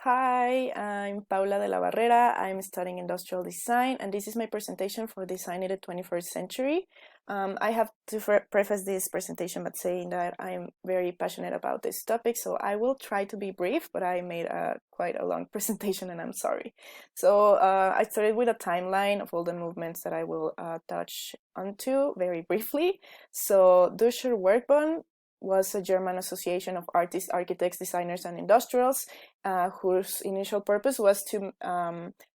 Hi, I'm Paula de la Barrera. I'm studying industrial design, and this is my presentation for Design in the 21st Century. I have to preface this presentation by saying that I'm very passionate about this topic, so I will try to be brief, but I made quite a long presentation, and I'm sorry. So I started with a timeline of all the movements that I will touch onto very briefly. So Duscher Werkbund was a German association of artists, architects, designers, and industrials, whose initial purpose was to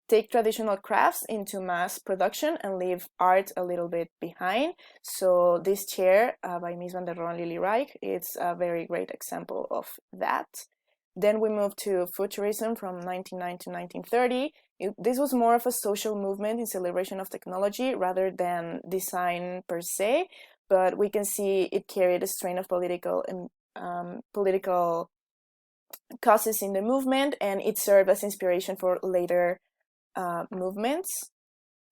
take traditional crafts into mass production and leave art a little bit behind. So this chair by Mies van der Rohe and Lily Reich, it's a very great example of that. Then we moved to Futurism from 1909 to 1930. This was more of a social movement in celebration of technology rather than design per se, but we can see it carried a strain of political causes in the movement, and it served as inspiration for later movements.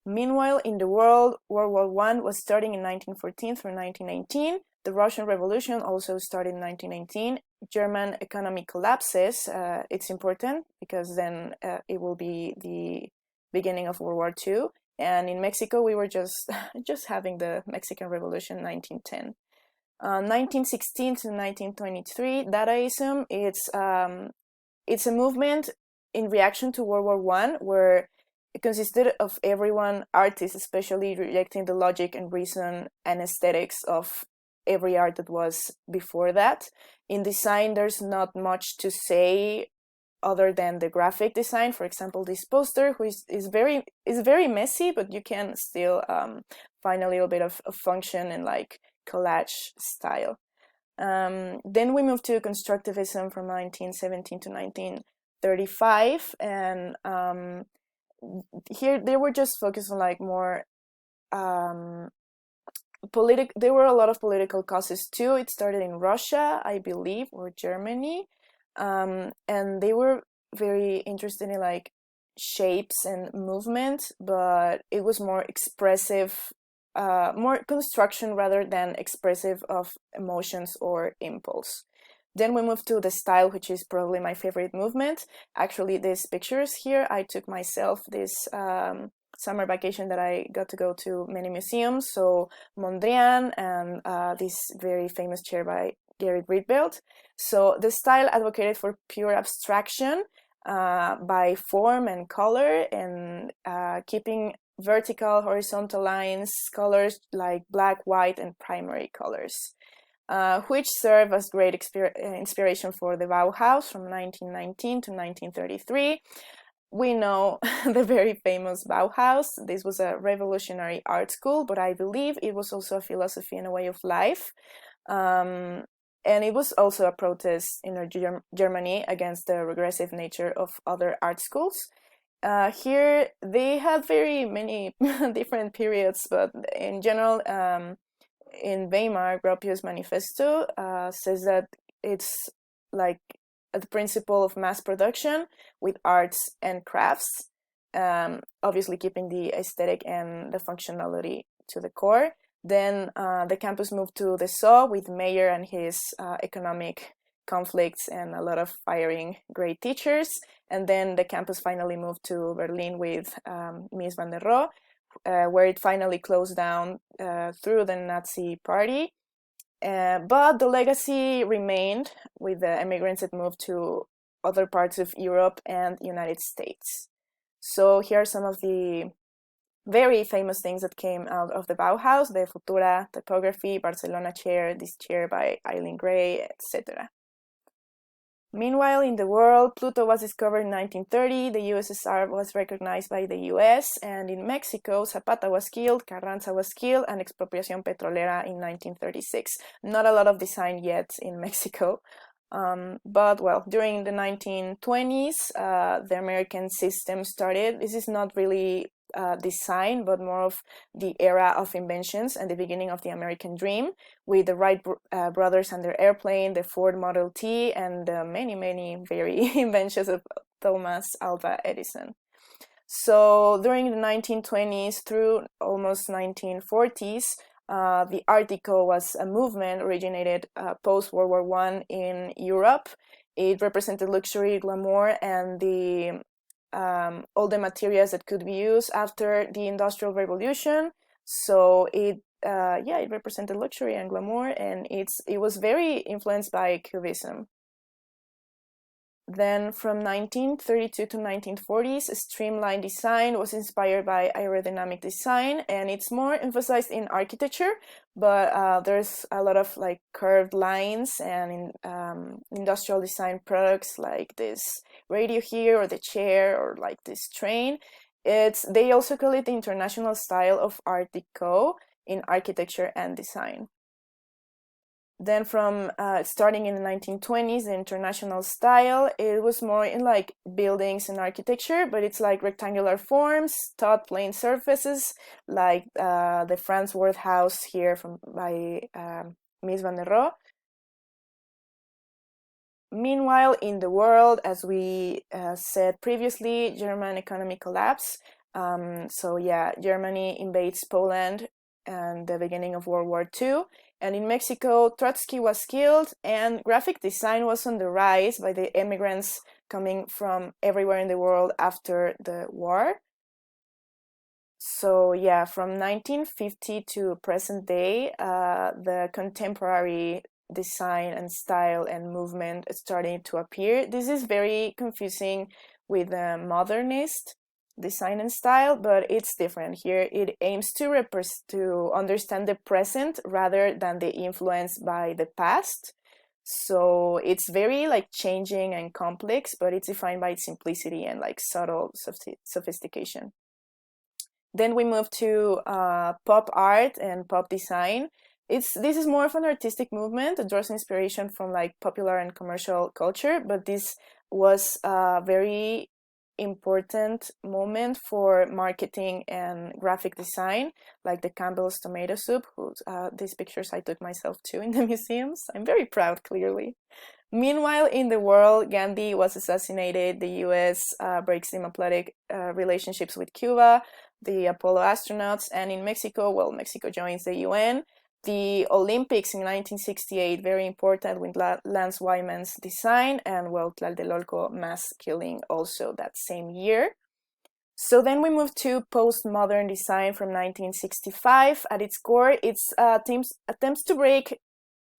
Meanwhile, in the world, World War I was starting in 1914 through 1919. The Russian Revolution also started in 1919. German economy collapses. It's important because then it will be the beginning of World War II. And in Mexico, we were just having the Mexican Revolution in 1910. 1916 to 1923, Dadaism, it's a movement in reaction to World War I, where it consisted of everyone, artists especially, rejecting the logic and reason and aesthetics of every art that was before that. In design, there's not much to say other than the graphic design. For example, this poster, which is very messy, but you can still find a little bit of function and like collage style. Then we moved to constructivism from 1917 to 1935, and here they were just focused on like more there were a lot of political causes too. It started in Russia, I believe, or Germany, and they were very interested in like shapes and movement, but it was more expressive, more construction rather than expressive of emotions or impulse. Then we moved to the style, which is probably my favorite movement. Actually, these pictures here, I took myself this summer vacation that I got to go to many museums. So Mondrian and this very famous chair by Gerrit Rietveld. So the style advocated for pure abstraction by form and color, and keeping vertical, horizontal lines, colors like black, white, and primary colors. Which served as great inspiration for the Bauhaus from 1919 to 1933. We know the very famous Bauhaus. This was a revolutionary art school, but I believe it was also a philosophy and a way of life. And it was also a protest in Germany against the regressive nature of other art schools. Here, they have very many different periods, but in general, in Weimar, Gropius Manifesto says that it's like the principle of mass production with arts and crafts, obviously keeping the aesthetic and the functionality to the core. Then the campus moved to the SAW with Mayer and his economic conflicts and a lot of firing great teachers. And then the campus finally moved to Berlin with Mies van der Rohe, where it finally closed down through the Nazi party. But the legacy remained with the immigrants that moved to other parts of Europe and United States. So here are some of the very famous things that came out of the Bauhaus: the Futura typography, Barcelona chair, this chair by Eileen Gray, etc. Meanwhile, in the world, Pluto was discovered in 1930, the USSR was recognized by the US, and in Mexico, Zapata was killed, Carranza was killed, and Expropiación Petrolera in 1936. Not a lot of design yet in Mexico, but well, during the 1920s, the American system started. This is not really design, but more of the era of inventions and the beginning of the American dream, with the Wright brothers and their airplane, the Ford Model T, and many very inventions of Thomas Alva Edison. So during the 1920s through almost 1940s, the Art Deco was a movement originated post-World War I in Europe. It represented luxury, glamour, and the all the materials that could be used after the Industrial Revolution. So it represented luxury and glamour, and it was very influenced by Cubism. Then from 1932 to 1940s, streamlined design was inspired by aerodynamic design, and it's more emphasized in architecture, but there's a lot of like curved lines and in industrial design products like this radio here or the chair or like this train. They also call it the international style of Art Deco in architecture and design. Then from starting in the 1920s, the international style, it was more in like buildings and architecture, but it's like rectangular forms, taut plain surfaces, like the Farnsworth House here by Mies van der Rohe. Meanwhile, in the world, as we said previously, German economy collapse. Germany invades Poland and the beginning of World War II. And in Mexico, Trotsky was killed, and graphic design was on the rise by the immigrants coming from everywhere in the world after the war. So yeah, from 1950 to present day, the contemporary design and style and movement is starting to appear. This is very confusing with the modernist design and style, but it's different here. It aims to understand the present rather than the influence by the past. So it's very like changing and complex, but it's defined by its simplicity and like subtle sophistication. Then we move to pop art and pop design. This is more of an artistic movement that draws inspiration from like popular and commercial culture, but this was a very important moment for marketing and graphic design, like the Campbell's tomato soup, these pictures I took myself to in the museums. I'm very proud, clearly. Meanwhile, in the world, Gandhi was assassinated, the US breaks diplomatic relationships with Cuba, the Apollo astronauts, and in Mexico, well, Mexico joins the UN. The Olympics in 1968, very important with Lance Wyman's design, and well, Tlatelolco mass killing also that same year. So then we move to postmodern design from 1965. At its core, it's attempts to break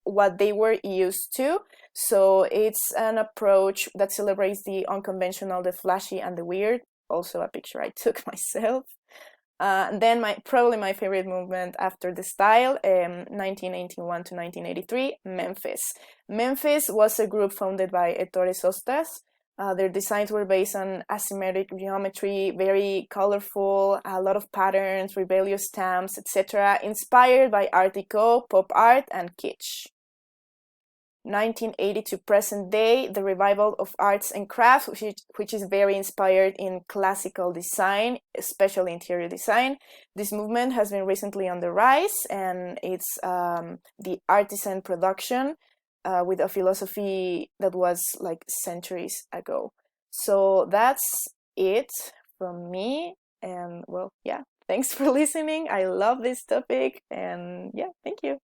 what they were used to. So it's an approach that celebrates the unconventional, the flashy, and the weird. Also a picture I took myself. Then probably my favorite movement after the style, 1981 to 1983, Memphis. Memphis was a group founded by Ettore Sostas. Their designs were based on asymmetric geometry, very colorful, a lot of patterns, rebellious stamps, etc., inspired by Art Deco, pop art, and kitsch. 1980 to present day, the revival of arts and crafts, which is very inspired in classical design, especially interior design. This movement has been recently on the rise, and it's the artisan production with a philosophy that was like centuries ago. So that's it from me, and well, yeah, thanks for listening. I love this topic, and yeah, thank you.